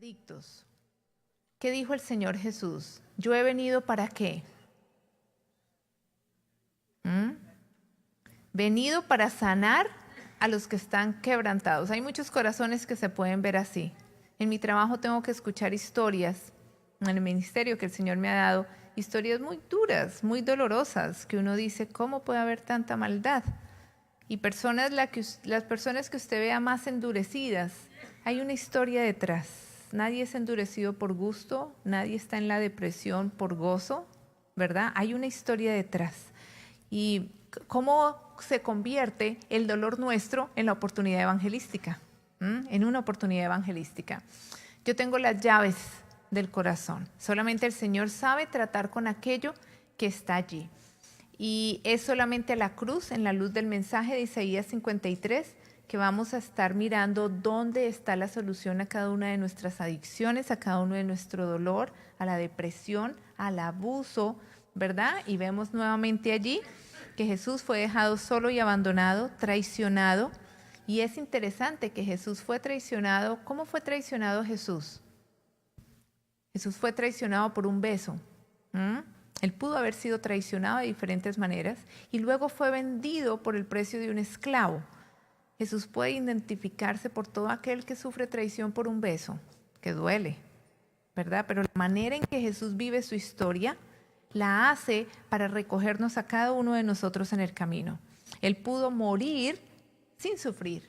Adictos. ¿Qué dijo el Señor Jesús? Yo he venido ¿para qué? Venido para sanar a los que están quebrantados. Hay muchos corazones que se pueden ver así. En mi trabajo tengo que escuchar historias, en el ministerio que el Señor me ha dado, historias muy duras, muy dolorosas, que uno dice, ¿cómo puede haber tanta maldad? Y las personas que usted vea más endurecidas, hay una historia detrás. Nadie es endurecido por gusto, nadie está en la depresión por gozo, ¿verdad? Hay una historia detrás. Y cómo se convierte el dolor nuestro en la oportunidad evangelística, en una oportunidad evangelística. Yo tengo las llaves del corazón. Solamente el Señor sabe tratar con aquello que está allí. Y es solamente a la cruz, en la luz del mensaje de Isaías 53, que vamos a estar mirando dónde está la solución a cada una de nuestras adicciones, a cada uno de nuestro dolor, a la depresión, al abuso, ¿verdad? Y vemos nuevamente allí que Jesús fue dejado solo y abandonado, traicionado. Y es interesante que Jesús fue traicionado. ¿Cómo fue traicionado Jesús? Jesús fue traicionado por un beso. Él pudo haber sido traicionado de diferentes maneras y luego fue vendido por el precio de un esclavo. Jesús puede identificarse por todo aquel que sufre traición por un beso, que duele, ¿verdad? Pero la manera en que Jesús vive su historia la hace para recogernos a cada uno de nosotros en el camino. Él pudo morir sin sufrir.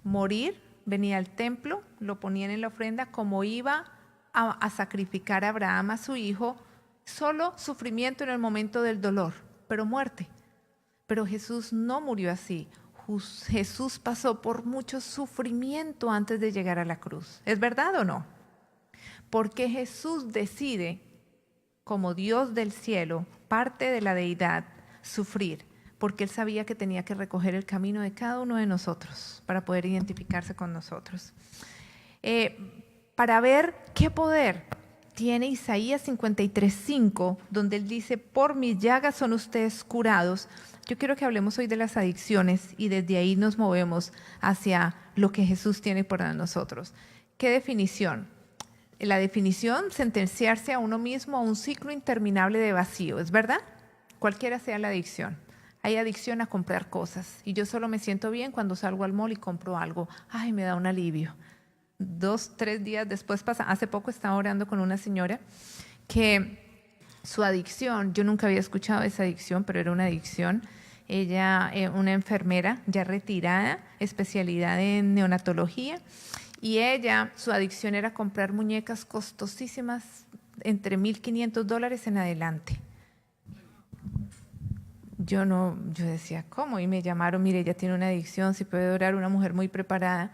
Morir, venía al templo, lo ponían en la ofrenda, como iba a sacrificar a Abraham a su hijo, solo sufrimiento en el momento del dolor, pero muerte. Pero Jesús no murió así. Jesús pasó por mucho sufrimiento antes de llegar a la cruz. ¿Es verdad o no? Porque Jesús decide, como Dios del cielo, parte de la deidad, sufrir, porque Él sabía que tenía que recoger el camino de cada uno de nosotros para poder identificarse con nosotros. Para ver qué poder tiene Isaías 53:5, donde Él dice, por mis llagas son ustedes curados. Yo quiero que hablemos hoy de las adicciones y desde ahí nos movemos hacia lo que Jesús tiene para nosotros. ¿Qué definición? La definición, sentenciarse a uno mismo a un ciclo interminable de vacío, ¿es verdad? Cualquiera sea la adicción. Hay adicción a comprar cosas y yo solo me siento bien cuando salgo al mall y compro algo. Ay, me da un alivio. 2, 3 días después pasa. Hace poco estaba orando con una señora que su adicción, yo nunca había escuchado esa adicción, pero era una adicción. Ella, una enfermera ya retirada, especialidad en neonatología, y ella, su adicción era comprar muñecas costosísimas, entre $1,500 en adelante. Yo decía, ¿cómo? Y me llamaron, mire, ella tiene una adicción, si puede orar, una mujer muy preparada.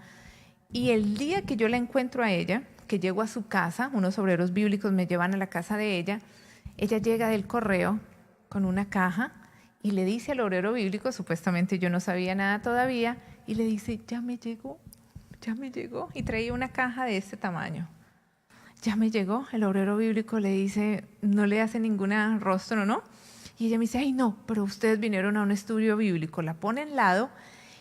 Y el día que yo la encuentro a ella, que llego a su casa, unos obreros bíblicos me llevan a la casa de ella llega del correo con una caja y le dice al obrero bíblico, supuestamente yo no sabía nada todavía, y le dice, ya me llegó, y traía una caja de este tamaño. Ya me llegó, el obrero bíblico le dice, no le hace ninguna rostro, ¿no? Y ella me dice, ay no, pero ustedes vinieron a un estudio bíblico, la pone al lado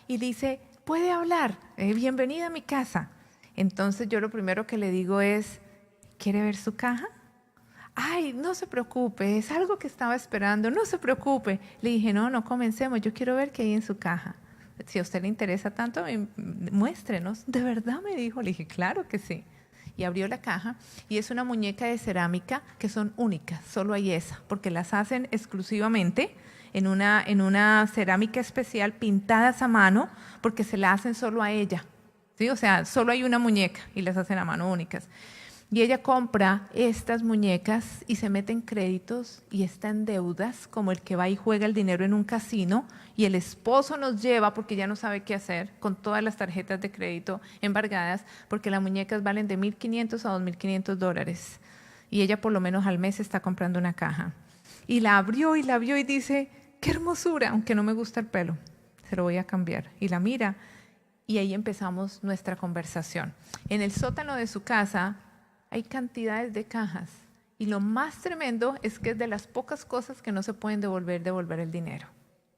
y dice, puede hablar, bienvenida a mi casa. Entonces yo lo primero que le digo es, ¿quiere ver su caja? Ay, no se preocupe, es algo que estaba esperando, no se preocupe. Le dije, no comencemos, yo quiero ver qué hay en su caja. Si a usted le interesa tanto, muéstrenos. ¿De verdad? Me dijo. Le dije, claro que sí. Y abrió la caja y es una muñeca de cerámica que son únicas, solo hay esa, porque las hacen exclusivamente en una cerámica especial, pintadas a mano, porque se la hacen solo a ella. ¿Sí? O sea, solo hay una muñeca y las hacen a mano únicas. Y ella compra estas muñecas y se mete en créditos y está en deudas, como el que va y juega el dinero en un casino, y el esposo nos lleva porque ya no sabe qué hacer con todas las tarjetas de crédito embargadas, porque las muñecas valen de $1,500 a $2,500. Y ella por lo menos al mes está comprando una caja. Y la vio y dice, qué hermosura, aunque no me gusta el pelo, se lo voy a cambiar. Y la mira y ahí empezamos nuestra conversación. En el sótano de su casa hay cantidades de cajas y lo más tremendo es que es de las pocas cosas que no se pueden devolver el dinero,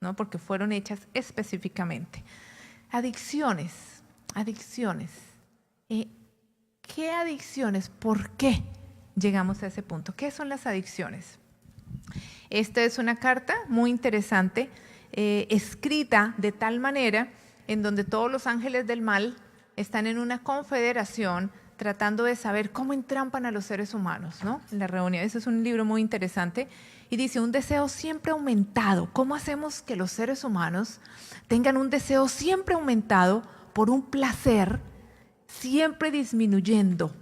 ¿no? Porque fueron hechas específicamente. Adicciones. ¿qué adicciones? ¿Por qué llegamos a ese punto? ¿Qué son las adicciones? Esta es una carta muy interesante, escrita de tal manera en donde todos los ángeles del mal están en una confederación tratando de saber cómo entrampan a los seres humanos, ¿no? En la reunión. Ese es un libro muy interesante y dice, un deseo siempre aumentado. ¿Cómo hacemos que los seres humanos tengan un deseo siempre aumentado por un placer siempre disminuyendo?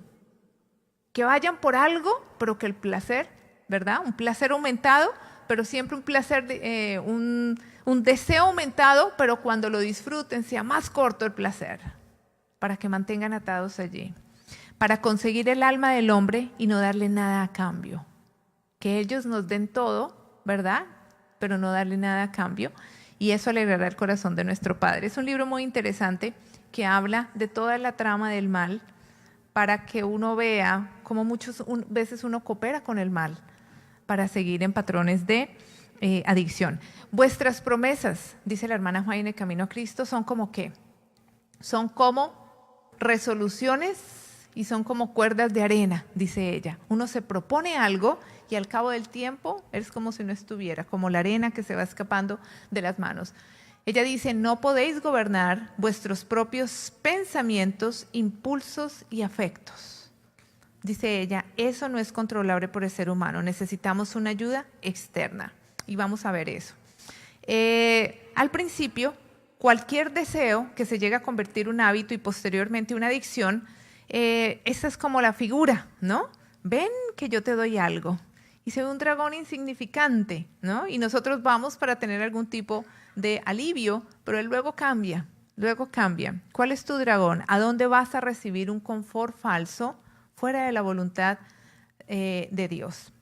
Que vayan por algo, pero que el placer, ¿verdad? Un placer aumentado, pero siempre un placer, un deseo aumentado, pero cuando lo disfruten sea más corto el placer, para que mantengan atados allí. Para conseguir el alma del hombre y no darle nada a cambio. Que ellos nos den todo, ¿verdad? Pero no darle nada a cambio. Y eso alegrará el corazón de nuestro Padre. Es un libro muy interesante que habla de toda la trama del mal para que uno vea cómo muchas veces uno coopera con el mal para seguir en patrones de adicción. Vuestras promesas, dice la hermana Juan en el Camino a Cristo, son como ¿qué? Son como resoluciones y son como cuerdas de arena, dice ella. Uno se propone algo y al cabo del tiempo es como si no estuviera, como la arena que se va escapando de las manos. Ella dice, no podéis gobernar vuestros propios pensamientos, impulsos y afectos. Dice ella, eso no es controlable por el ser humano, necesitamos una ayuda externa. Y vamos a ver eso. Al principio, cualquier deseo que se llegue a convertir en un hábito y posteriormente una adicción, esa es como la figura, ¿no? Ven que yo te doy algo. Y se ve un dragón insignificante, ¿no? Y nosotros vamos para tener algún tipo de alivio, pero él luego cambia, luego cambia. ¿Cuál es tu dragón? ¿A dónde vas a recibir un confort falso fuera de la voluntad de Dios?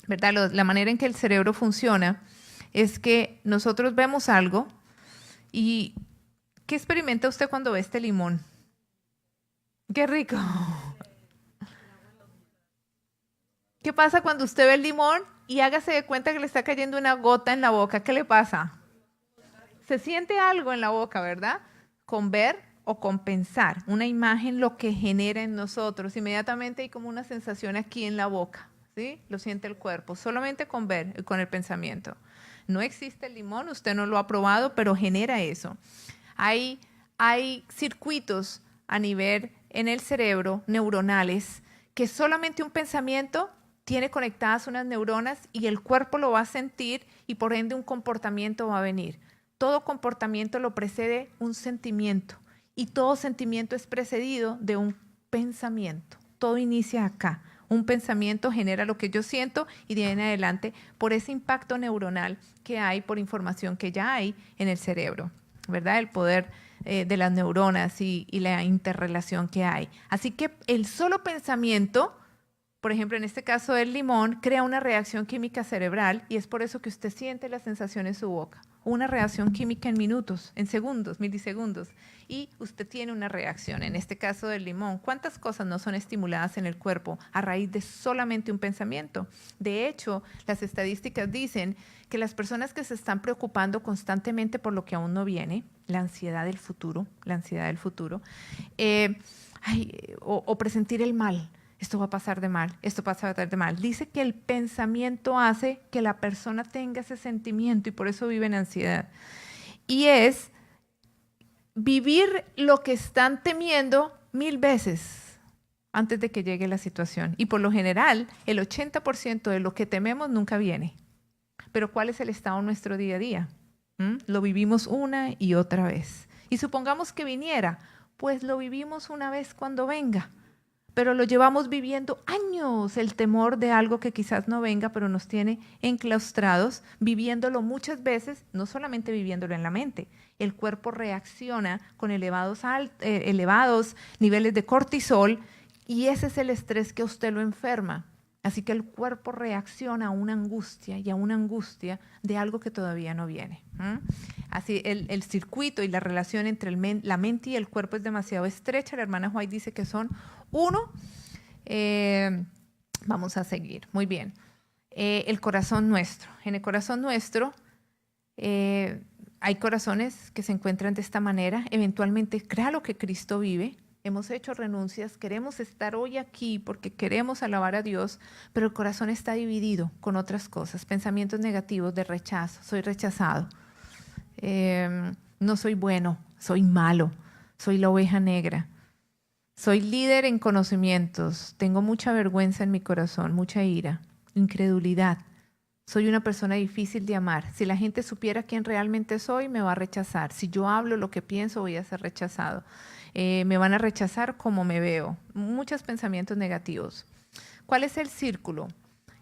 ¿Verdad? La manera en que el cerebro funciona es que nosotros vemos algo y ¿qué experimenta usted cuando ve este limón? ¡Qué rico! ¿Qué pasa cuando usted ve el limón y hágase de cuenta que le está cayendo una gota en la boca? ¿Qué le pasa? Se siente algo en la boca, ¿verdad? Con ver o con pensar. Una imagen lo que genera en nosotros. Inmediatamente hay como una sensación aquí en la boca, ¿sí? Lo siente el cuerpo, solamente con ver, con el pensamiento. No existe el limón, usted no lo ha probado, pero genera eso. Hay circuitos a nivel en el cerebro, neuronales, que solamente un pensamiento tiene conectadas unas neuronas y el cuerpo lo va a sentir y por ende un comportamiento va a venir. Todo comportamiento lo precede un sentimiento y todo sentimiento es precedido de un pensamiento. Todo inicia acá. Un pensamiento genera lo que yo siento y de ahí en adelante por ese impacto neuronal que hay, por información que ya hay en el cerebro, ¿verdad? El poder de las neuronas y la interrelación que hay. Así que el solo pensamiento, por ejemplo, en este caso del limón, crea una reacción química cerebral y es por eso que usted siente la sensación en su boca. Una reacción química en minutos, en segundos, milisegundos. Y usted tiene una reacción, en este caso del limón. ¿Cuántas cosas no son estimuladas en el cuerpo a raíz de solamente un pensamiento? De hecho, las estadísticas dicen que las personas que se están preocupando constantemente por lo que aún no viene, la ansiedad del futuro, o presentir el mal, esto va a pasar de mal, esto va a pasar de mal. Dice que el pensamiento hace que la persona tenga ese sentimiento y por eso vive en ansiedad. Y es vivir lo que están temiendo 1000 veces antes de que llegue la situación. Y por lo general, el 80% de lo que tememos nunca viene. Pero ¿cuál es el estado de nuestro día a día? Lo vivimos una y otra vez. Y supongamos que viniera, pues lo vivimos una vez cuando venga. Pero lo llevamos viviendo años, el temor de algo que quizás no venga, pero nos tiene enclaustrados, viviéndolo muchas veces, no solamente viviéndolo en la mente. El cuerpo reacciona con elevados niveles de cortisol y ese es el estrés que a usted lo enferma. Así que el cuerpo reacciona a una angustia y a una angustia de algo que todavía no viene. Así el circuito y la relación entre la mente y el cuerpo es demasiado estrecha. La hermana White dice que son uno. Vamos a seguir. Muy bien. El corazón nuestro. En el corazón nuestro hay corazones que se encuentran de esta manera. Eventualmente, claro que Cristo vive, hemos hecho renuncias, queremos estar hoy aquí porque queremos alabar a Dios, pero el corazón está dividido con otras cosas, pensamientos negativos de rechazo, soy rechazado, no soy bueno, soy malo, soy la oveja negra, soy líder en conocimientos, tengo mucha vergüenza en mi corazón, mucha ira, incredulidad. Soy una persona difícil de amar. Si la gente supiera quién realmente soy, me va a rechazar. Si yo hablo lo que pienso, voy a ser rechazado. Me van a rechazar como me veo. Muchos pensamientos negativos. ¿Cuál es el círculo?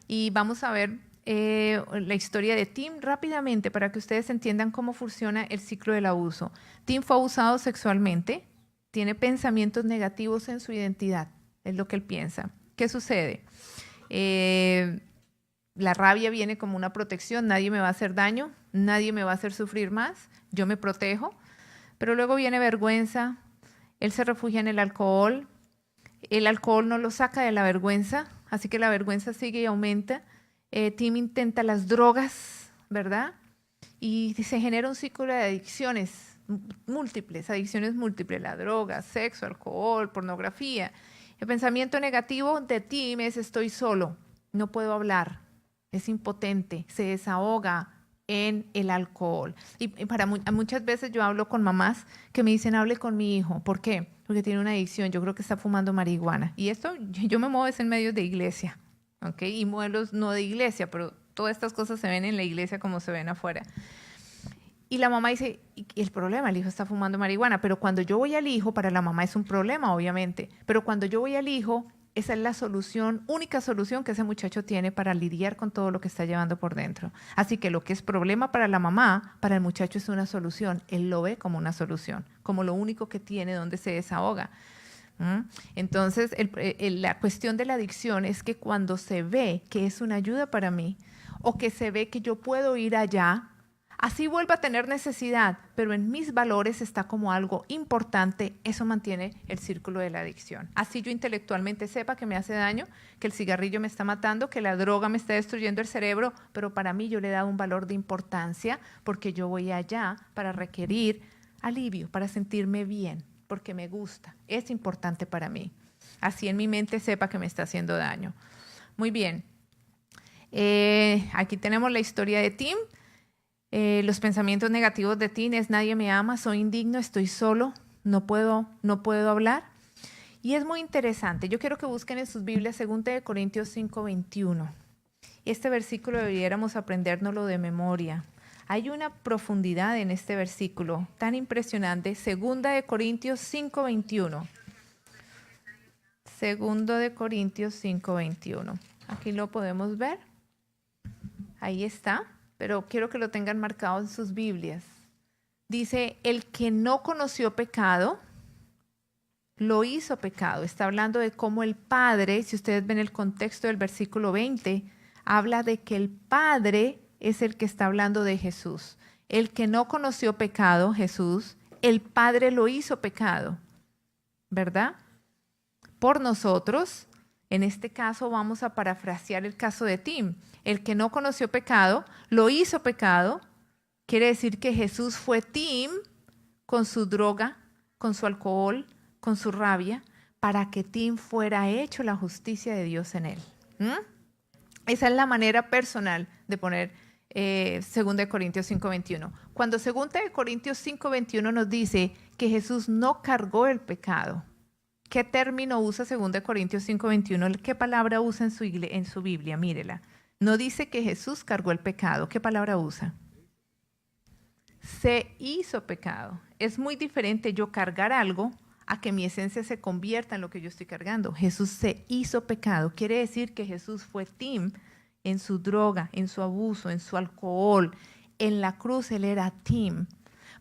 Y vamos a ver la historia de Tim rápidamente para que ustedes entiendan cómo funciona el ciclo del abuso. Tim fue abusado sexualmente, tiene pensamientos negativos en su identidad, es lo que él piensa. ¿Qué sucede? La rabia viene como una protección, nadie me va a hacer daño, nadie me va a hacer sufrir más, yo me protejo, pero luego viene vergüenza, él se refugia en el alcohol no lo saca de la vergüenza, así que la vergüenza sigue y aumenta. Tim intenta las drogas, ¿verdad? Y se genera un ciclo de adicciones múltiples, la droga, sexo, alcohol, pornografía. El pensamiento negativo de Tim es estoy solo, no puedo hablar. Es impotente, se desahoga en el alcohol. Y muchas veces yo hablo con mamás que me dicen, hable con mi hijo. ¿Por qué? Porque tiene una adicción, yo creo que está fumando marihuana. Y esto, yo me muevo en medios de iglesia, ¿ok? Y modelos no de iglesia, pero todas estas cosas se ven en la iglesia como se ven afuera. Y la mamá dice, ¿y el problema? El hijo está fumando marihuana. Pero cuando yo voy al hijo, para la mamá es un problema, obviamente. Pero cuando yo voy al hijo, esa es la solución, única solución que ese muchacho tiene para lidiar con todo lo que está llevando por dentro. Así que lo que es problema para la mamá, para el muchacho es una solución. Él lo ve como una solución, como lo único que tiene donde se desahoga. Entonces, la cuestión de la adicción es que cuando se ve que es una ayuda para mí o que se ve que yo puedo ir allá, así vuelva a tener necesidad, pero en mis valores está como algo importante, eso mantiene el círculo de la adicción. Así yo intelectualmente sepa que me hace daño, que el cigarrillo me está matando, que la droga me está destruyendo el cerebro, pero para mí yo le he dado un valor de importancia porque yo voy allá para requerir alivio, para sentirme bien, porque me gusta, es importante para mí. Así en mi mente sepa que me está haciendo daño. Muy bien. Aquí tenemos la historia de Tim. Los pensamientos negativos de Tim es nadie me ama, soy indigno, estoy solo, no puedo hablar. Y es muy interesante. Yo quiero que busquen en sus Biblias 2 Corintios 5:21. Este versículo debiéramos aprendérnoslo de memoria. Hay una profundidad en este versículo tan impresionante. 2 Corintios 5:21. 2 Corintios 5:21. Aquí lo podemos ver. Ahí está. Pero quiero que lo tengan marcado en sus Biblias. Dice, el que no conoció pecado, lo hizo pecado. Está hablando de cómo el Padre, si ustedes ven el contexto del versículo 20, habla de que el Padre es el que está hablando de Jesús. El que no conoció pecado, Jesús, el Padre lo hizo pecado, ¿verdad? Por nosotros. En este caso vamos a parafrasear el caso de Tim. El que no conoció pecado, lo hizo pecado. Quiere decir que Jesús fue Tim con su droga, con su alcohol, con su rabia, para que Tim fuera hecho la justicia de Dios en él. Esa es la manera personal de poner 2 Corintios 5:21. Cuando 2 Corintios 5:21 nos dice que Jesús no cargó el pecado, ¿qué término usa 2 Corintios 5:21? ¿Qué palabra usa en su Biblia? Mírela. No dice que Jesús cargó el pecado. ¿Qué palabra usa? Se hizo pecado. Es muy diferente yo cargar algo a que mi esencia se convierta en lo que yo estoy cargando. Jesús se hizo pecado. Quiere decir que Jesús fue Tim en su droga, en su abuso, en su alcohol. En la cruz Él era Tim.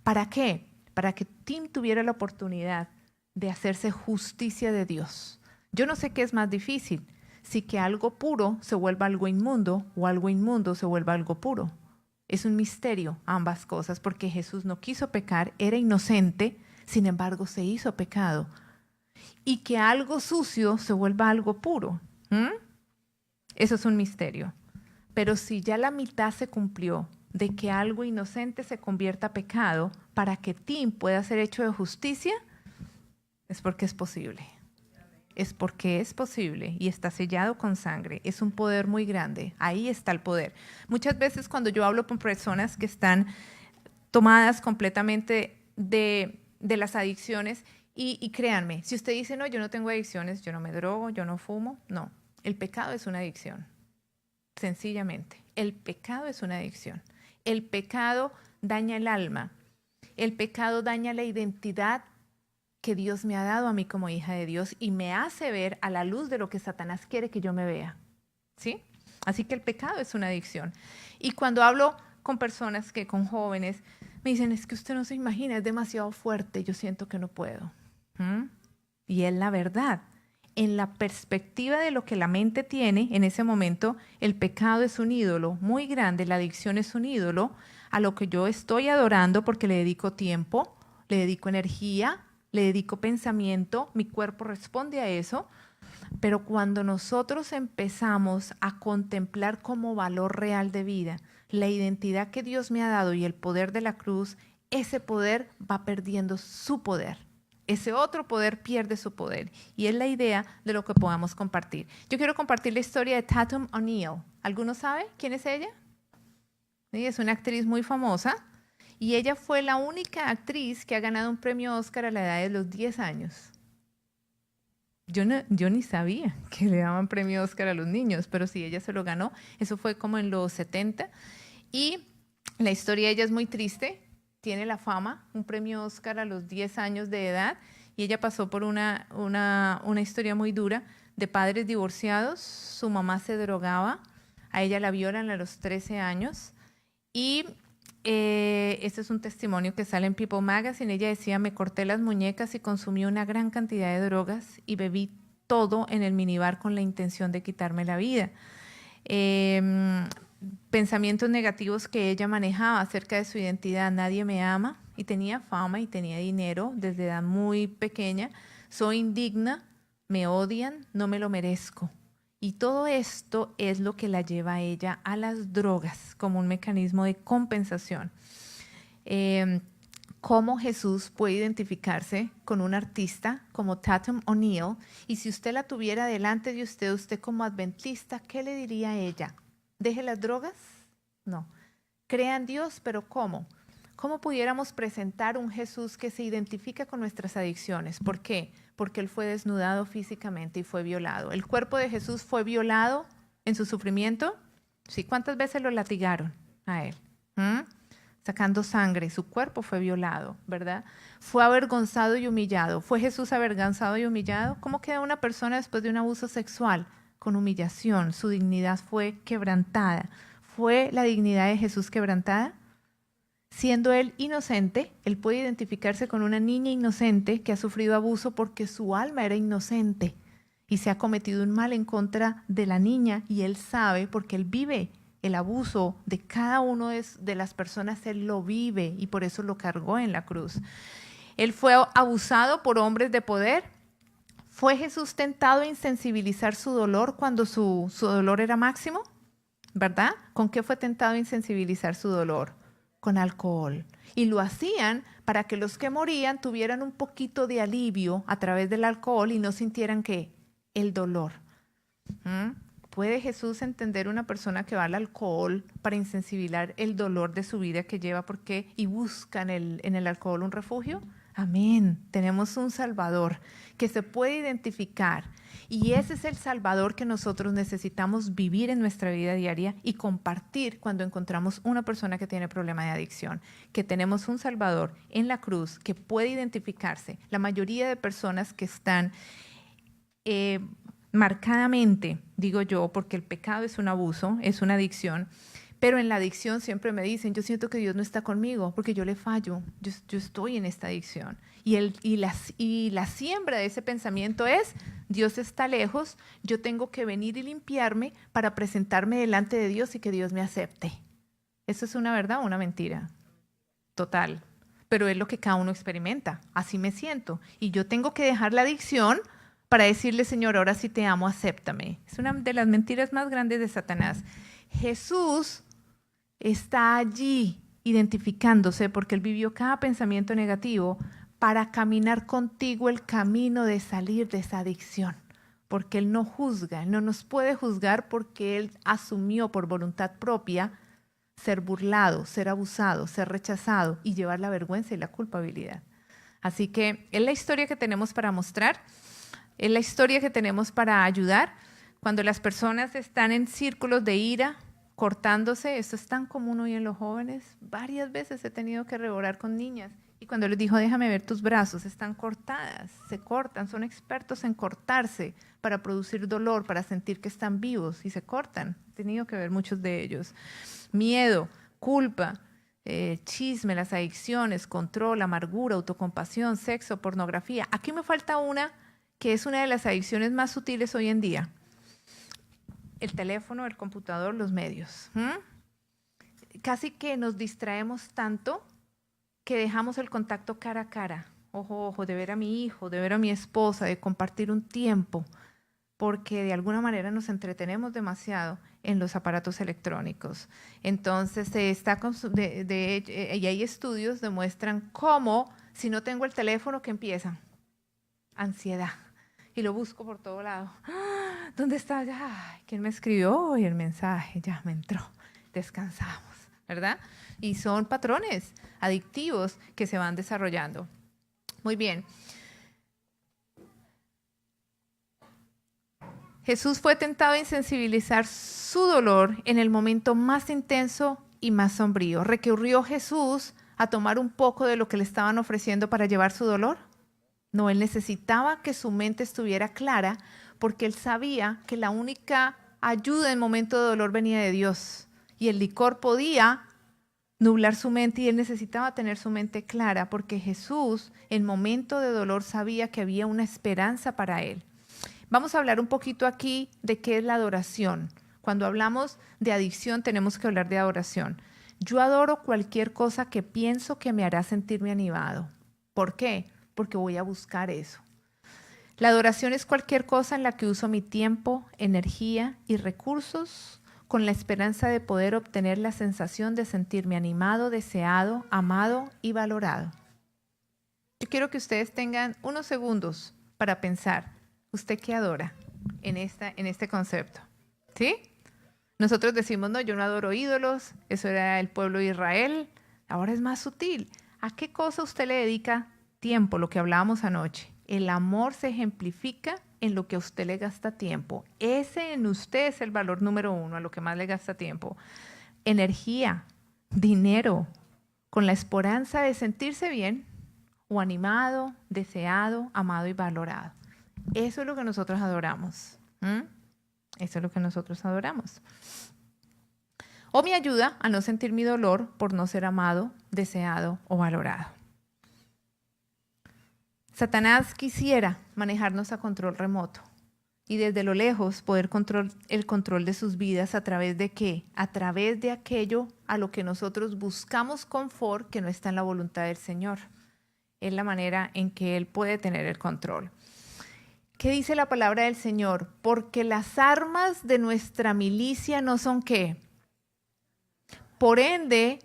¿Para qué? Para que Tim tuviera la oportunidad de hacerse justicia de Dios. Yo no sé qué es más difícil, si que algo puro se vuelva algo inmundo o algo inmundo se vuelva algo puro. Es un misterio ambas cosas, porque Jesús no quiso pecar, era inocente, sin embargo se hizo pecado. Y que algo sucio se vuelva algo puro. Eso es un misterio. Pero si ya la mitad se cumplió de que algo inocente se convierta a pecado para que Tim pueda ser hecho de justicia, es porque es posible. Es porque es posible y está sellado con sangre. Es un poder muy grande. Ahí está el poder. Muchas veces cuando yo hablo con personas que están tomadas completamente de las adicciones, y créanme, si usted dice, no, yo no tengo adicciones, yo no me drogo, yo no fumo, no. El pecado es una adicción. Sencillamente, el pecado es una adicción. El pecado daña el alma. El pecado daña la identidad que Dios me ha dado a mí como hija de Dios y me hace ver a la luz de lo que Satanás quiere que yo me vea. ¿Sí? Así que el pecado es una adicción. Y cuando hablo con personas con jóvenes, me dicen, es que usted no se imagina, es demasiado fuerte, yo siento que no puedo. Y es la verdad. En la perspectiva de lo que la mente tiene, en ese momento, el pecado es un ídolo muy grande, la adicción es un ídolo a lo que yo estoy adorando porque le dedico tiempo, le dedico energía, le dedico pensamiento, mi cuerpo responde a eso, pero cuando nosotros empezamos a contemplar como valor real de vida la identidad que Dios me ha dado y el poder de la cruz, ese poder va perdiendo su poder. Ese otro poder pierde su poder y es la idea de lo que podamos compartir. Yo quiero compartir la historia de Tatum O'Neal. ¿Alguno sabe quién es ella? Sí, es una actriz muy famosa y ella fue la única actriz que ha ganado un premio Oscar a la edad de los 10 años. Yo ni sabía que le daban premio Oscar a los niños, pero sí, ella se lo ganó. Eso fue como en los 70. Y la historia de ella es muy triste. Tiene la fama, un premio Oscar a los 10 años de edad. Y ella pasó por una historia muy dura de padres divorciados. Su mamá se drogaba. A ella la violan a los 13 años. Y este es un testimonio que sale en People Magazine. Ella decía, me corté las muñecas y consumí una gran cantidad de drogas y bebí todo en el minibar con la intención de quitarme la vida. Pensamientos negativos que ella manejaba acerca de su identidad. Nadie me ama, y tenía fama y tenía dinero desde edad muy pequeña. Soy indigna, me odian, no me lo merezco. Y todo esto es lo que la lleva a ella a las drogas como un mecanismo de compensación. Cómo Jesús puede identificarse con un artista como Tatum O'Neal, y si usted la tuviera delante de usted, usted como adventista, ¿qué le diría a ella? ¿Deje las drogas? No. Crea en Dios, pero ¿cómo? ¿Cómo pudiéramos presentar un Jesús que se identifica con nuestras adicciones? ¿Por qué? Porque Él fue desnudado físicamente y fue violado. ¿El cuerpo de Jesús fue violado en su sufrimiento? Sí. ¿Cuántas veces lo latigaron a Él? Sacando sangre, su cuerpo fue violado, ¿verdad? Fue avergonzado y humillado. ¿Fue Jesús avergonzado y humillado? ¿Cómo queda una persona después de un abuso sexual? Con humillación. Su dignidad fue quebrantada. ¿Fue la dignidad de Jesús quebrantada? Siendo Él inocente, Él puede identificarse con una niña inocente que ha sufrido abuso porque su alma era inocente y se ha cometido un mal en contra de la niña, y Él sabe porque Él vive el abuso de cada una de las personas. Él lo vive y por eso lo cargó en la cruz. Él fue abusado por hombres de poder. ¿Fue Jesús tentado a insensibilizar su dolor cuando su dolor era máximo? ¿Verdad? ¿Con qué fue tentado a insensibilizar su dolor? Con alcohol. Y lo hacían para que los que morían tuvieran un poquito de alivio a través del alcohol y no sintieran ¿qué? El dolor. ¿Puede Jesús entender una persona que va al alcohol para insensibilizar el dolor de su vida que lleva y busca en el alcohol un refugio? Amén. Tenemos un Salvador que se puede identificar, y ese es el Salvador que nosotros necesitamos vivir en nuestra vida diaria y compartir cuando encontramos una persona que tiene problema de adicción, que tenemos un Salvador en la cruz que puede identificarse. La mayoría de personas que están marcadamente, digo yo, porque el pecado es un abuso, es una adicción, pero en la adicción siempre me dicen, yo siento que Dios no está conmigo porque yo le fallo, yo estoy en esta adicción. Y la siembra de ese pensamiento es, Dios está lejos, yo tengo que venir y limpiarme para presentarme delante de Dios y que Dios me acepte. ¿Eso es una verdad o una mentira? Total. Pero es lo que cada uno experimenta. Así me siento. Y yo tengo que dejar la adicción para decirle, Señor, ahora sí te amo, acéptame. Es una de las mentiras más grandes de Satanás. Jesús está allí identificándose porque Él vivió cada pensamiento negativo para caminar contigo el camino de salir de esa adicción. Porque Él no juzga, Él no nos puede juzgar porque Él asumió por voluntad propia ser burlado, ser abusado, ser rechazado y llevar la vergüenza y la culpabilidad. Así que es la historia que tenemos para mostrar, es la historia que tenemos para ayudar. Cuando las personas están en círculos de ira, cortándose, esto es tan común hoy en los jóvenes, varias veces he tenido que reborar con niñas y cuando les dijo, déjame ver tus brazos, están cortadas, se cortan, son expertos en cortarse para producir dolor, para sentir que están vivos y se cortan. He tenido que ver muchos de ellos. Miedo, culpa, chisme, las adicciones, control, amargura, autocompasión, sexo, pornografía. Aquí me falta una que es una de las adicciones más sutiles hoy en día. El teléfono, el computador, los medios. Casi que nos distraemos tanto que dejamos el contacto cara a cara, ojo a ojo, de ver a mi hijo, de ver a mi esposa, de compartir un tiempo, porque de alguna manera nos entretenemos demasiado en los aparatos electrónicos. Entonces, y hay estudios que demuestran cómo, si no tengo el teléfono, ¿qué empieza? Ansiedad. Y lo busco por todo lado. ¿Dónde está? Ay, ¿quién me escribió hoy el mensaje? Ya me entró. Descansamos, ¿verdad? Y son patrones adictivos que se van desarrollando. Muy bien. Jesús fue tentado a insensibilizar su dolor en el momento más intenso y más sombrío. ¿Recurrió Jesús a tomar un poco de lo que le estaban ofreciendo para llevar su dolor? No, él necesitaba que su mente estuviera clara porque él sabía que la única ayuda en momento de dolor venía de Dios. Y el licor podía nublar su mente y él necesitaba tener su mente clara porque Jesús en momento de dolor sabía que había una esperanza para él. Vamos a hablar un poquito aquí de qué es la adoración. Cuando hablamos de adicción tenemos que hablar de adoración. Yo adoro cualquier cosa que pienso que me hará sentirme animado. ¿Por qué? Porque voy a buscar eso. La adoración es cualquier cosa en la que uso mi tiempo, energía y recursos con la esperanza de poder obtener la sensación de sentirme animado, deseado, amado y valorado. Yo quiero que ustedes tengan unos segundos para pensar, ¿usted qué adora en este concepto? ¿Sí? Nosotros decimos, no, yo no adoro ídolos, eso era el pueblo de Israel, ahora es más sutil. ¿A qué cosa usted le dedica tiempo? Lo que hablábamos anoche. El amor se ejemplifica en lo que a usted le gasta tiempo. Ese en usted es el valor número 1, a lo que más le gasta tiempo. Energía, dinero, con la esperanza de sentirse bien o animado, deseado, amado y valorado. Eso es lo que nosotros adoramos. Eso es lo que nosotros adoramos. O me ayuda a no sentir mi dolor por no ser amado, deseado o valorado. Satanás quisiera manejarnos a control remoto y desde lo lejos poder el control de sus vidas a través de ¿qué? A través de aquello a lo que nosotros buscamos confort que no está en la voluntad del Señor. Es la manera en que Él puede tener el control. ¿Qué dice la palabra del Señor? Porque las armas de nuestra milicia no son ¿qué? Por ende,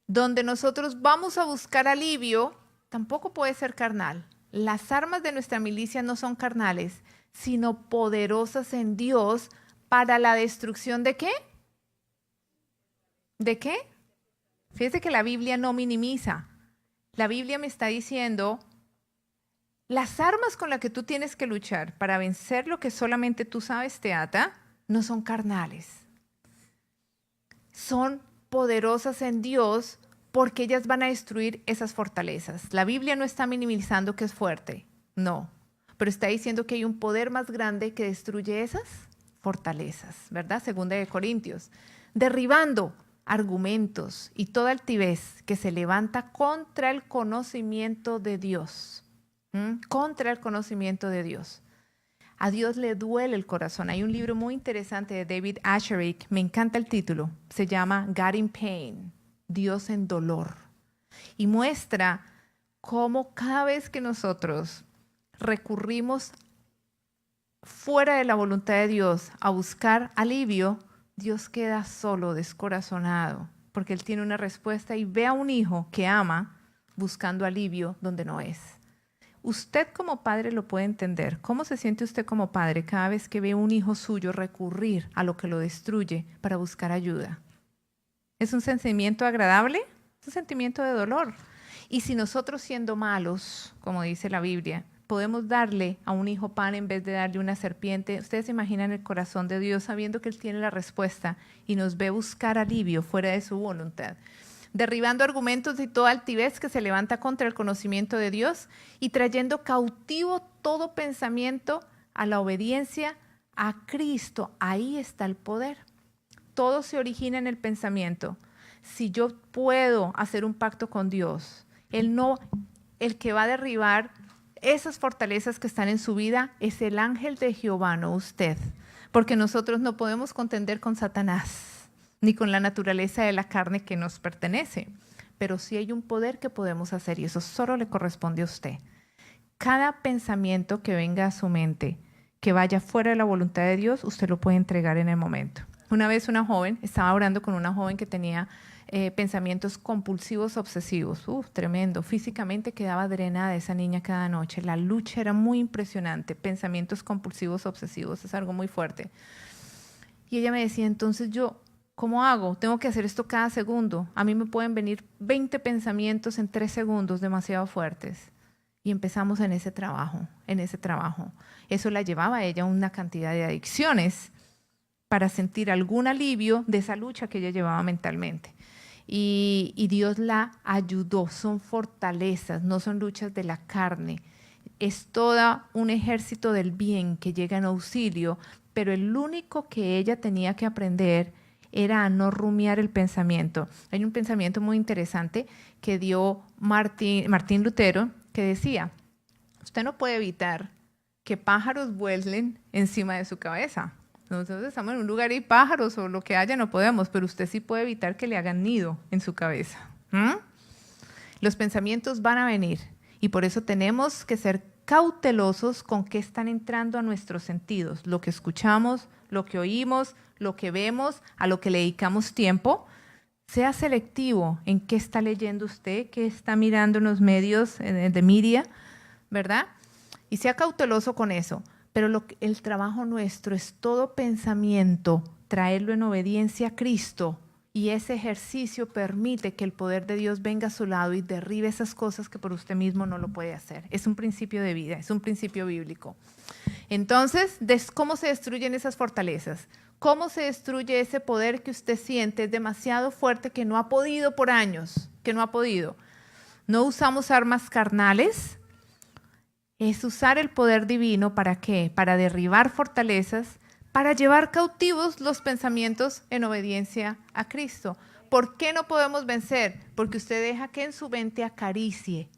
donde nosotros vamos a buscar alivio, tampoco puede ser carnal. Las armas de nuestra milicia no son carnales, sino poderosas en Dios para la destrucción ¿de qué? ¿De qué? Fíjese que la Biblia no minimiza. La Biblia me está diciendo, las armas con las que tú tienes que luchar para vencer lo que solamente tú sabes te ata, no son carnales. Son poderosas en Dios porque ellas van a destruir esas fortalezas. La Biblia no está minimizando que es fuerte, no, pero está diciendo que hay un poder más grande que destruye esas fortalezas, ¿verdad? Segunda de Corintios, derribando argumentos y toda altivez que se levanta contra el conocimiento de Dios, contra el conocimiento de Dios. A Dios le duele el corazón. Hay un libro muy interesante de David Asscherick, me encanta el título, se llama God in Pain, Dios en dolor, y muestra cómo cada vez que nosotros recurrimos fuera de la voluntad de Dios a buscar alivio, Dios queda solo, descorazonado, porque Él tiene una respuesta y ve a un hijo que ama buscando alivio donde no es. Usted como padre lo puede entender. ¿Cómo se siente usted como padre cada vez que ve a un hijo suyo recurrir a lo que lo destruye para buscar ayuda? ¿Es un sentimiento agradable? Es un sentimiento de dolor. Y si nosotros siendo malos, como dice la Biblia, podemos darle a un hijo pan en vez de darle una serpiente, ustedes se imaginan el corazón de Dios sabiendo que Él tiene la respuesta y nos ve buscar alivio fuera de su voluntad, derribando argumentos y toda altivez que se levanta contra el conocimiento de Dios y trayendo cautivo todo pensamiento a la obediencia a Cristo. Ahí está el poder. Todo se origina en el pensamiento. Si yo puedo hacer un pacto con Dios, el que va a derribar esas fortalezas que están en su vida es el ángel de Jehová, no usted. Porque nosotros no podemos contender con Satanás, ni con la naturaleza de la carne que nos pertenece. Pero sí hay un poder que podemos hacer y eso solo le corresponde a usted. Cada pensamiento que venga a su mente, que vaya fuera de la voluntad de Dios, usted lo puede entregar en el momento. Una vez una joven, estaba orando con una joven que tenía pensamientos compulsivos obsesivos. Tremendo. Físicamente quedaba drenada esa niña cada noche. La lucha era muy impresionante. Pensamientos compulsivos obsesivos es algo muy fuerte. Y ella me decía, entonces yo, ¿cómo hago? Tengo que hacer esto cada segundo. A mí me pueden venir 20 pensamientos en 3 segundos demasiado fuertes. Y empezamos en ese trabajo. Eso la llevaba a ella a una cantidad de adicciones para sentir algún alivio de esa lucha que ella llevaba mentalmente. Y Dios la ayudó, son fortalezas, no son luchas de la carne. Es todo un ejército del bien que llega en auxilio, pero el único que ella tenía que aprender era a no rumiar el pensamiento. Hay un pensamiento muy interesante que dio Martín Lutero, que decía, usted no puede evitar que pájaros vuelen encima de su cabeza. Nosotros estamos en un lugar y hay pájaros o lo que haya, no podemos, pero usted sí puede evitar que le hagan nido en su cabeza. Los pensamientos van a venir y por eso tenemos que ser cautelosos con qué están entrando a nuestros sentidos, lo que escuchamos, lo que oímos, lo que vemos, a lo que le dedicamos tiempo. Sea selectivo en qué está leyendo usted, qué está mirando en los medios de media, ¿verdad? Y sea cauteloso con eso. Pero el trabajo nuestro es todo pensamiento, traerlo en obediencia a Cristo. Y ese ejercicio permite que el poder de Dios venga a su lado y derribe esas cosas que por usted mismo no lo puede hacer. Es un principio de vida, es un principio bíblico. Entonces, ¿cómo se destruyen esas fortalezas? ¿Cómo se destruye ese poder que usted siente? Es demasiado fuerte que no ha podido por años, que no ha podido. No usamos armas carnales. Es usar el poder divino, ¿para qué? Para derribar fortalezas, para llevar cautivos los pensamientos en obediencia a Cristo. ¿Por qué no podemos vencer? Porque usted deja que en su mente acaricie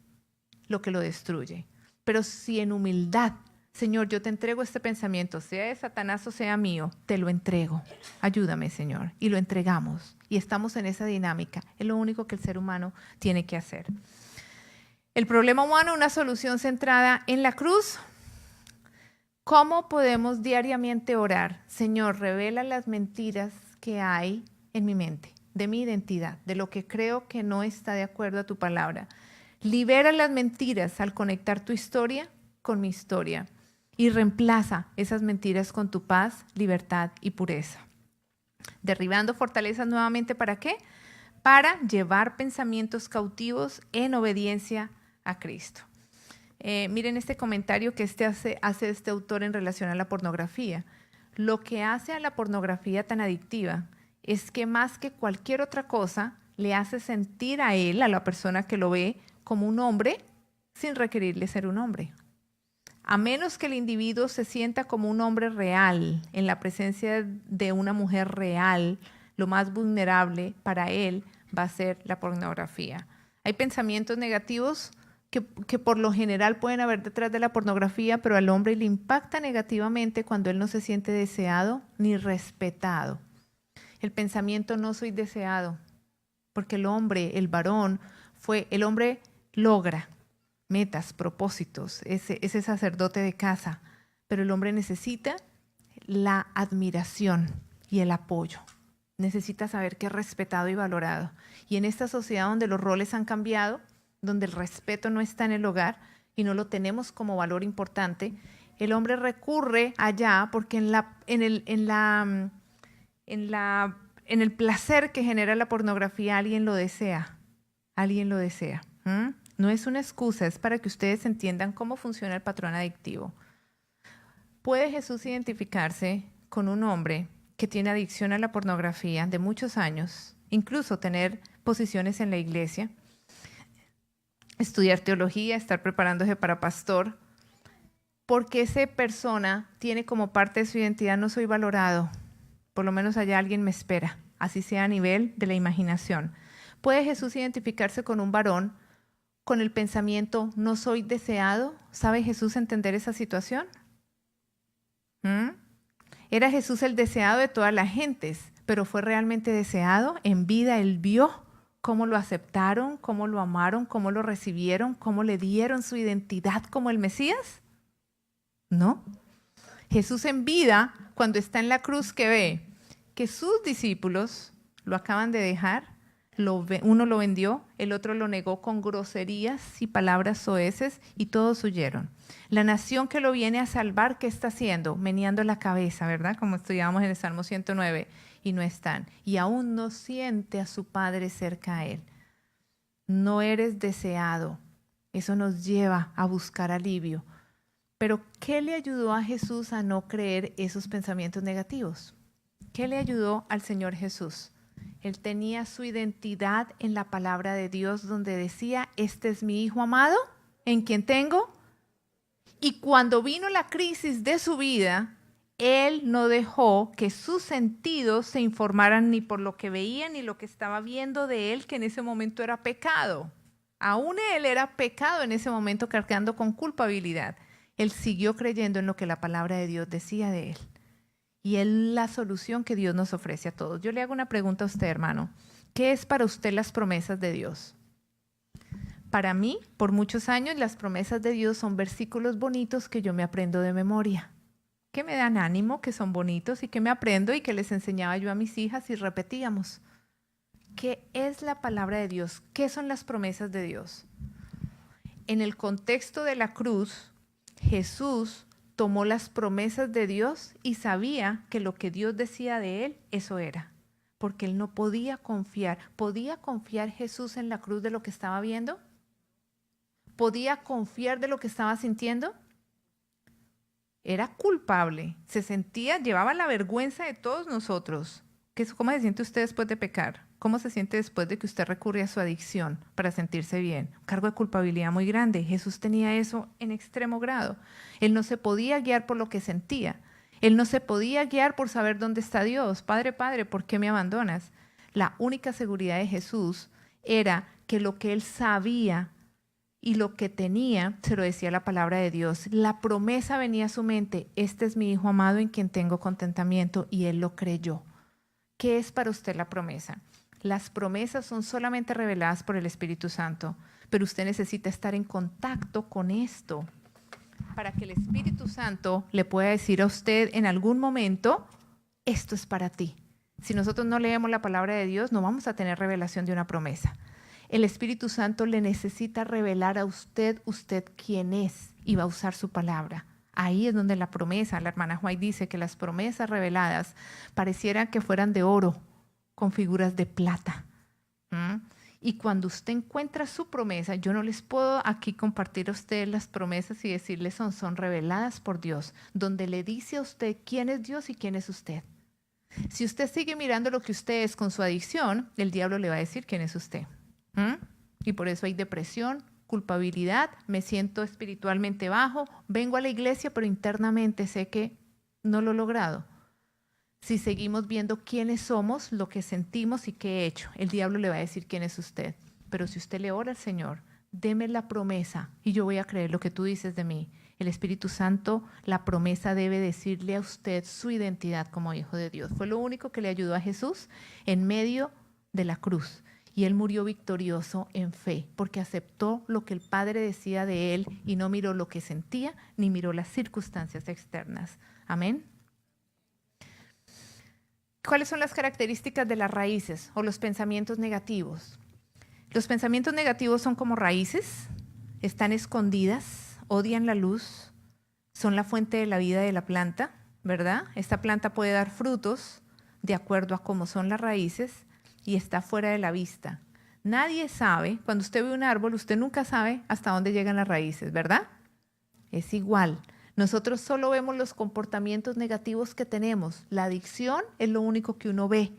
lo que lo destruye. Pero si en humildad, Señor, yo te entrego este pensamiento, sea de Satanás o sea mío, te lo entrego. Ayúdame, Señor. Y lo entregamos. Y estamos en esa dinámica. Es lo único que el ser humano tiene que hacer. El problema humano, una solución centrada en la cruz. ¿Cómo podemos diariamente orar? Señor, revela las mentiras que hay en mi mente, de mi identidad, de lo que creo que no está de acuerdo a tu palabra. Libera las mentiras al conectar tu historia con mi historia y reemplaza esas mentiras con tu paz, libertad y pureza. Derribando fortalezas nuevamente, ¿para qué? Para llevar pensamientos cautivos en obediencia a Cristo. Miren este comentario que hace este autor en relación a la pornografía. Lo que hace a la pornografía tan adictiva es que más que cualquier otra cosa, le hace sentir a él, a la persona que lo ve, como un hombre sin requerirle ser un hombre. A menos que el individuo se sienta como un hombre real, en la presencia de una mujer real, lo más vulnerable para él va a ser la pornografía. Hay pensamientos negativos que por lo general pueden haber detrás de la pornografía, pero al hombre le impacta negativamente cuando él no se siente deseado ni respetado. El pensamiento no soy deseado, porque el hombre, el varón, el hombre logra metas, propósitos, ese sacerdote de casa, pero el hombre necesita la admiración y el apoyo. Necesita saber que es respetado y valorado. Y en esta sociedad donde los roles han cambiado, donde el respeto no está en el hogar, y no lo tenemos como valor importante, el hombre recurre allá porque en el placer que genera la pornografía alguien lo desea. Alguien lo desea. No es una excusa, es para que ustedes entiendan cómo funciona el patrón adictivo. ¿Puede Jesús identificarse con un hombre que tiene adicción a la pornografía de muchos años, incluso tener posiciones en la iglesia, estudiar teología, estar preparándose para pastor, porque esa persona tiene como parte de su identidad: no soy valorado, por lo menos allá alguien me espera, así sea a nivel de la imaginación? ¿Puede Jesús identificarse con un varón con el pensamiento no soy deseado? ¿Sabe Jesús entender esa situación? Era Jesús el deseado de todas las gentes, pero ¿fue realmente deseado? En vida él vio cómo lo aceptaron, cómo lo amaron, cómo lo recibieron, cómo le dieron su identidad como el Mesías. No. Jesús en vida, cuando está en la cruz, que ve que sus discípulos lo acaban de dejar, uno lo vendió, el otro lo negó con groserías y palabras soeces y todos huyeron. La nación que lo viene a salvar, ¿qué está haciendo? Meneando la cabeza, ¿verdad? Como estudiábamos en el Salmo 109, y no están. Y aún no siente a su Padre cerca a él. No eres deseado. Eso nos lleva a buscar alivio. Pero ¿qué le ayudó a Jesús a no creer esos pensamientos negativos? ¿Qué le ayudó al Señor Jesús? Él tenía su identidad en la palabra de Dios, donde decía: este es mi Hijo amado, en quien tengo. Y cuando vino la crisis de su vida, Él no dejó que sus sentidos se informaran ni por lo que veía ni lo que estaba viendo de Él, que en ese momento era pecado. Aún Él era pecado en ese momento, cargando con culpabilidad. Él siguió creyendo en lo que la palabra de Dios decía de Él. Y es la solución que Dios nos ofrece a todos. Yo le hago una pregunta a usted, hermano. ¿Qué es para usted las promesas de Dios? Para mí, por muchos años, las promesas de Dios son versículos bonitos que yo me aprendo de memoria, que me dan ánimo, que son bonitos y que me aprendo y que les enseñaba yo a mis hijas y repetíamos. ¿Qué es la palabra de Dios? ¿Qué son las promesas de Dios? En el contexto de la cruz, Jesús tomó las promesas de Dios y sabía que lo que Dios decía de él, eso era. Porque él no podía confiar. ¿Podía confiar Jesús en la cruz de lo que estaba viendo? ¿Podía confiar de lo que estaba sintiendo? Era culpable. Se sentía, llevaba la vergüenza de todos nosotros. ¿Cómo se siente usted después de pecar? ¿Cómo se siente después de que usted recurre a su adicción para sentirse bien? Un cargo de culpabilidad muy grande. Jesús tenía eso en extremo grado. Él no se podía guiar por lo que sentía. Él no se podía guiar por saber dónde está Dios. Padre, Padre, ¿por qué me abandonas? La única seguridad de Jesús era que lo que él sabía y lo que tenía se lo decía la palabra de Dios. La promesa venía a su mente: este es mi Hijo amado en quien tengo contentamiento, y él lo creyó. ¿Qué es para usted la promesa? Las promesas son solamente reveladas por el Espíritu Santo, pero usted necesita estar en contacto con esto para que el Espíritu Santo le pueda decir a usted en algún momento: esto es para ti. Si nosotros no leemos la palabra de Dios, no vamos a tener revelación de una promesa. El Espíritu Santo le necesita revelar a usted quién es, y va a usar su palabra. Ahí es donde la promesa, la hermana White dice que las promesas reveladas parecieran que fueran de oro con figuras de plata. Y cuando usted encuentra su promesa, yo no les puedo aquí compartir a ustedes las promesas y decirles son reveladas por Dios, donde le dice a usted quién es Dios y quién es usted. Si usted sigue mirando lo que usted es con su adicción, el diablo le va a decir quién es usted. Y por eso hay depresión, culpabilidad, me siento espiritualmente bajo, vengo a la iglesia, pero internamente sé que no lo he logrado. Si seguimos viendo quiénes somos, lo que sentimos y qué he hecho, el diablo le va a decir quién es usted. Pero si usted le ora al Señor, deme la promesa y yo voy a creer lo que tú dices de mí. El Espíritu Santo, la promesa debe decirle a usted su identidad como hijo de Dios. Fue lo único que le ayudó a Jesús en medio de la cruz. Y él murió victorioso en fe, porque aceptó lo que el Padre decía de él y no miró lo que sentía, ni miró las circunstancias externas. Amén. ¿Cuáles son las características de las raíces o los pensamientos negativos? Los pensamientos negativos son como raíces están escondidas, odian la luz, son la fuente de la vida de la planta, ¿verdad? Esta planta puede dar frutos de acuerdo a cómo son las raíces y está fuera de la vista. Nadie sabe, cuando usted ve un árbol, usted nunca sabe hasta dónde llegan las raíces, ¿verdad? Es igual. Nosotros solo vemos los comportamientos negativos que tenemos. La adicción es lo único que uno ve,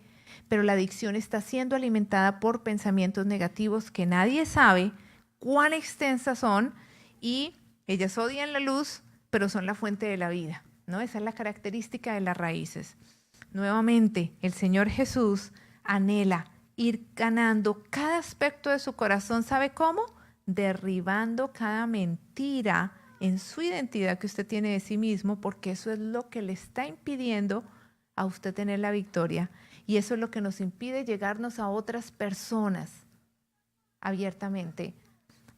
pero la adicción está siendo alimentada por pensamientos negativos que nadie sabe cuán extensas son y ellas odian la luz, pero son la fuente de la vida, ¿no? Esa es la característica de las raíces. Nuevamente, el Señor Jesús anhela ir ganando cada aspecto de su corazón. ¿Sabe cómo? Derribando cada mentira en su identidad que usted tiene de sí mismo, porque eso es lo que le está impidiendo a usted tener la victoria. Y eso es lo que nos impide llegarnos a otras personas abiertamente,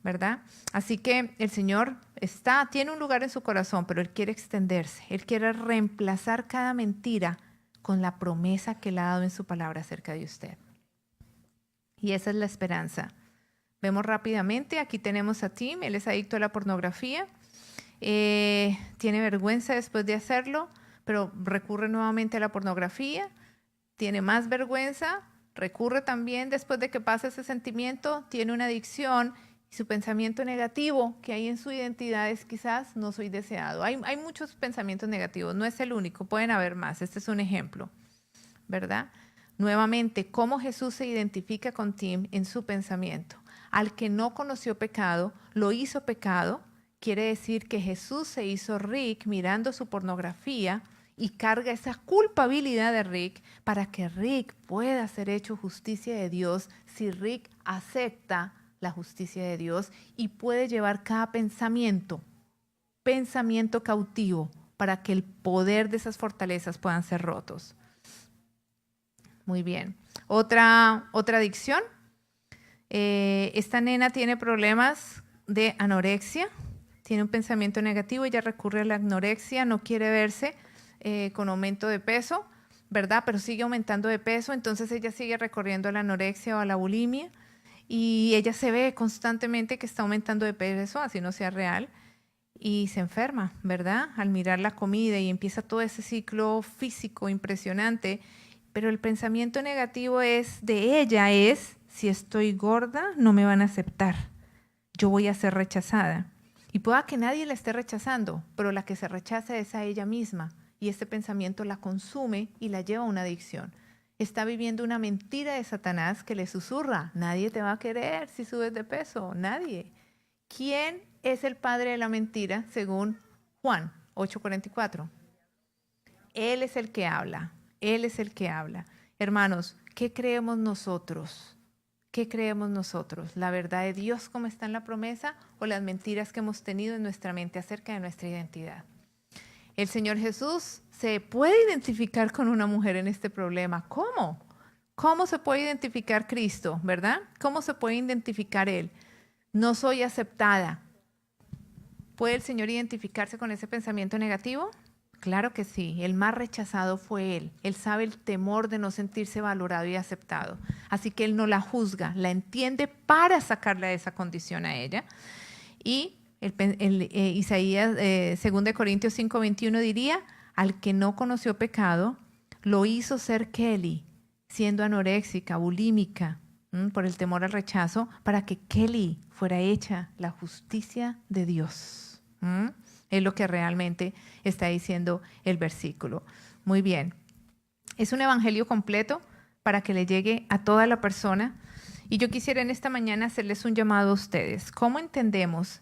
¿verdad? Así que el Señor tiene un lugar en su corazón, pero Él quiere extenderse. Él quiere reemplazar cada mentira con la promesa que Él ha dado en su palabra acerca de usted. Y esa es la esperanza. Vemos rápidamente, aquí tenemos a Tim, él es adicto a la pornografía, tiene vergüenza después de hacerlo, pero recurre nuevamente a la pornografía, tiene más vergüenza, recurre también después de que pasa ese sentimiento, tiene una adicción y su pensamiento negativo que hay en su identidad es quizás no soy deseado. Hay muchos pensamientos negativos, no es el único, pueden haber más, este es un ejemplo, ¿verdad? Nuevamente, cómo Jesús se identifica con Tim en su pensamiento. Al que no conoció pecado, lo hizo pecado. Quiere decir que Jesús se hizo Rick mirando su pornografía y carga esa culpabilidad de Rick para que Rick pueda ser hecho justicia de Dios si Rick acepta la justicia de Dios y puede llevar cada pensamiento cautivo para que el poder de esas fortalezas puedan ser rotos. Muy bien. Otra adicción. Esta nena tiene problemas de anorexia, tiene un pensamiento negativo, ella recurre a la anorexia, no quiere verse con aumento de peso, ¿verdad? Pero sigue aumentando de peso, entonces ella sigue recurriendo a la anorexia o a la bulimia y ella se ve constantemente que está aumentando de peso, así no sea real, y se enferma, ¿verdad? Al mirar la comida y empieza todo ese ciclo físico impresionante. Pero el pensamiento negativo de ella es, si estoy gorda, no me van a aceptar. Yo voy a ser rechazada. Y pueda que nadie la esté rechazando, pero la que se rechaza es a ella misma. Y este pensamiento la consume y la lleva a una adicción. Está viviendo una mentira de Satanás que le susurra, nadie te va a querer si subes de peso, nadie. ¿Quién es el padre de la mentira según Juan 8:44? Él es el que habla. Él es el que habla. Hermanos, ¿qué creemos nosotros? ¿Qué creemos nosotros? ¿La verdad de Dios como está en la promesa o las mentiras que hemos tenido en nuestra mente acerca de nuestra identidad? El Señor Jesús se puede identificar con una mujer en este problema. ¿Cómo? ¿Cómo se puede identificar Cristo, verdad? ¿Cómo se puede identificar Él? No soy aceptada. ¿Puede el Señor identificarse con ese pensamiento negativo? Claro que sí, el más rechazado fue Él. Él sabe el temor de no sentirse valorado y aceptado. Así que Él no la juzga, la entiende para sacarle de esa condición a ella. Y Isaías, 2 Corintios 5:21 diría, al que no conoció pecado, lo hizo ser Kelly, siendo anoréxica, bulímica, por el temor al rechazo, para que Kelly fuera hecha la justicia de Dios. Es lo que realmente está diciendo el versículo. Muy bien. Es un evangelio completo para que le llegue a toda la persona. Y yo quisiera en esta mañana hacerles un llamado a ustedes. ¿Cómo entendemos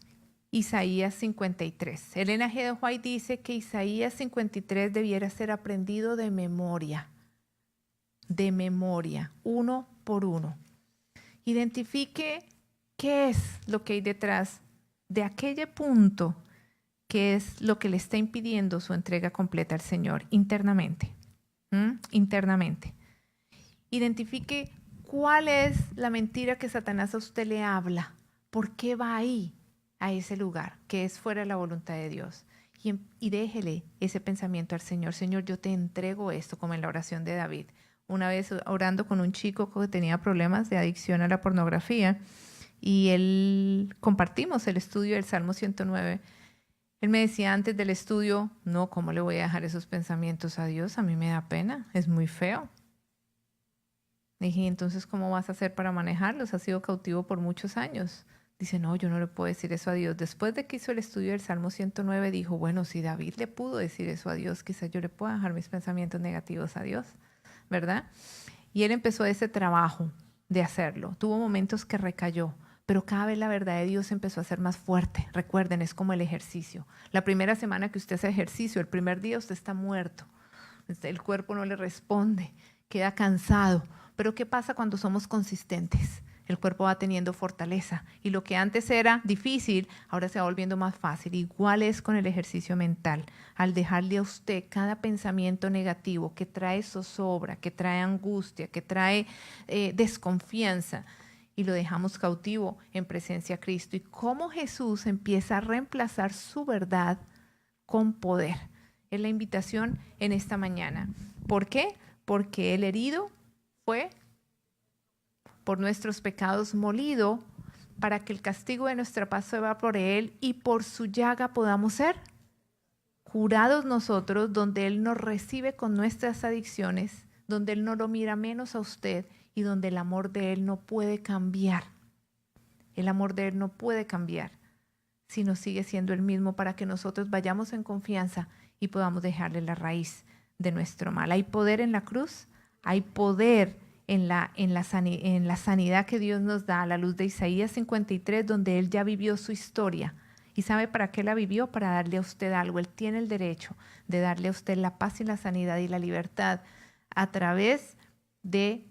Isaías 53? Elena G. de White dice que Isaías 53 debiera ser aprendido de memoria, uno por uno. Identifique qué es lo que hay detrás de aquel punto que es lo que le está impidiendo su entrega completa al Señor internamente. Internamente. Identifique cuál es la mentira que Satanás a usted le habla. ¿Por qué va ahí, a ese lugar, que es fuera de la voluntad de Dios? Y déjele ese pensamiento al Señor. Señor, yo te entrego esto, como en la oración de David. Una vez orando con un chico que tenía problemas de adicción a la pornografía, y él compartimos el estudio del Salmo 109. Él me decía antes del estudio, no, ¿cómo le voy a dejar esos pensamientos a Dios? A mí me da pena, es muy feo. Le dije, entonces, ¿cómo vas a hacer para manejarlos? Has sido cautivo por muchos años. Dice, no, yo no le puedo decir eso a Dios. Después de que hizo el estudio del Salmo 109, dijo, bueno, si David le pudo decir eso a Dios, quizás yo le pueda dejar mis pensamientos negativos a Dios, ¿verdad? Y él empezó ese trabajo de hacerlo. Tuvo momentos que recayó, pero cada vez la verdad de Dios empezó a ser más fuerte. Recuerden, es como el ejercicio. La primera semana que usted hace ejercicio, el primer día usted está muerto. El cuerpo no le responde, queda cansado. Pero ¿qué pasa cuando somos consistentes? El cuerpo va teniendo fortaleza y lo que antes era difícil, ahora se va volviendo más fácil. Igual es con el ejercicio mental. Al dejarle a usted cada pensamiento negativo que trae zozobra, que trae angustia, que trae desconfianza, y lo dejamos cautivo en presencia de Cristo. Y cómo Jesús empieza a reemplazar su verdad con poder. Es la invitación en esta mañana. ¿Por qué? Porque el herido fue por nuestros pecados molido, para que el castigo de nuestra paz se va por él y por su llaga podamos ser curados nosotros, donde él nos recibe con nuestras adicciones, donde él no lo mira menos a usted y donde el amor de él no puede cambiar. El amor de él no puede cambiar, sino sigue siendo el mismo, para que nosotros vayamos en confianza y podamos dejarle la raíz de nuestro mal. Hay poder en la cruz, hay poder en la sanidad que Dios nos da a la luz de Isaías 53, donde Él ya vivió su historia. ¿Y sabe para qué la vivió? Para darle a usted algo. Él tiene el derecho de darle a usted la paz y la sanidad y la libertad a través de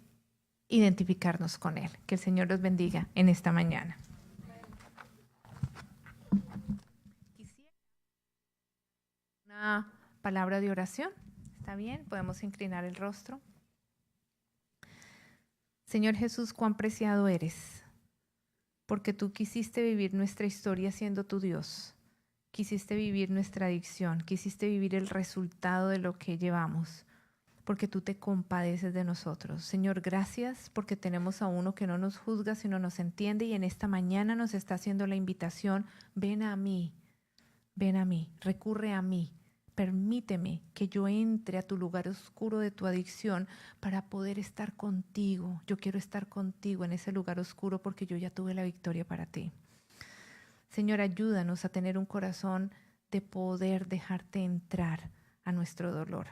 identificarnos con Él. Que el Señor los bendiga en esta mañana. Una palabra de oración. ¿Está bien? Podemos inclinar el rostro. Señor Jesús, cuán preciado eres, porque tú quisiste vivir nuestra historia siendo tu Dios. Quisiste vivir nuestra adicción, quisiste vivir el resultado de lo que llevamos, porque tú te compadeces de nosotros. Señor, gracias porque tenemos a uno que no nos juzga, sino nos entiende, y en esta mañana nos está haciendo la invitación: ven a mí, recurre a mí. Permíteme que yo entre a tu lugar oscuro de tu adicción para poder estar contigo. Yo quiero estar contigo en ese lugar oscuro porque yo ya tuve la victoria para ti. Señor, ayúdanos a tener un corazón de poder dejarte entrar a nuestro dolor,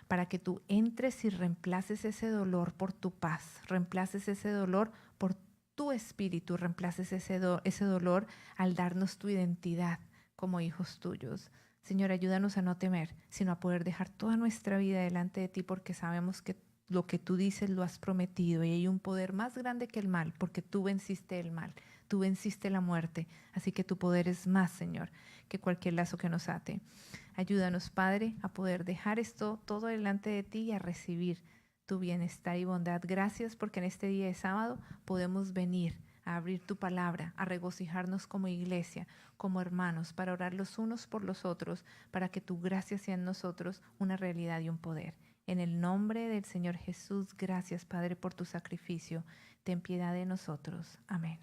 para que tú entres y reemplaces ese dolor por tu paz, reemplaces ese dolor por tu espíritu, reemplaces ese dolor al darnos tu identidad como hijos tuyos. Señor, ayúdanos a no temer, sino a poder dejar toda nuestra vida delante de ti, porque sabemos que lo que tú dices lo has prometido y hay un poder más grande que el mal, porque tú venciste el mal, tú venciste la muerte, así que tu poder es más, Señor, que cualquier lazo que nos ate. Ayúdanos, Padre, a poder dejar esto todo delante de ti y a recibir tu bienestar y bondad. Gracias porque en este día de sábado podemos venir a abrir tu palabra, a regocijarnos como iglesia, como hermanos, para orar los unos por los otros, para que tu gracia sea en nosotros una realidad y un poder. En el nombre del Señor Jesús, gracias, Padre, por tu sacrificio. Ten piedad de nosotros. Amén.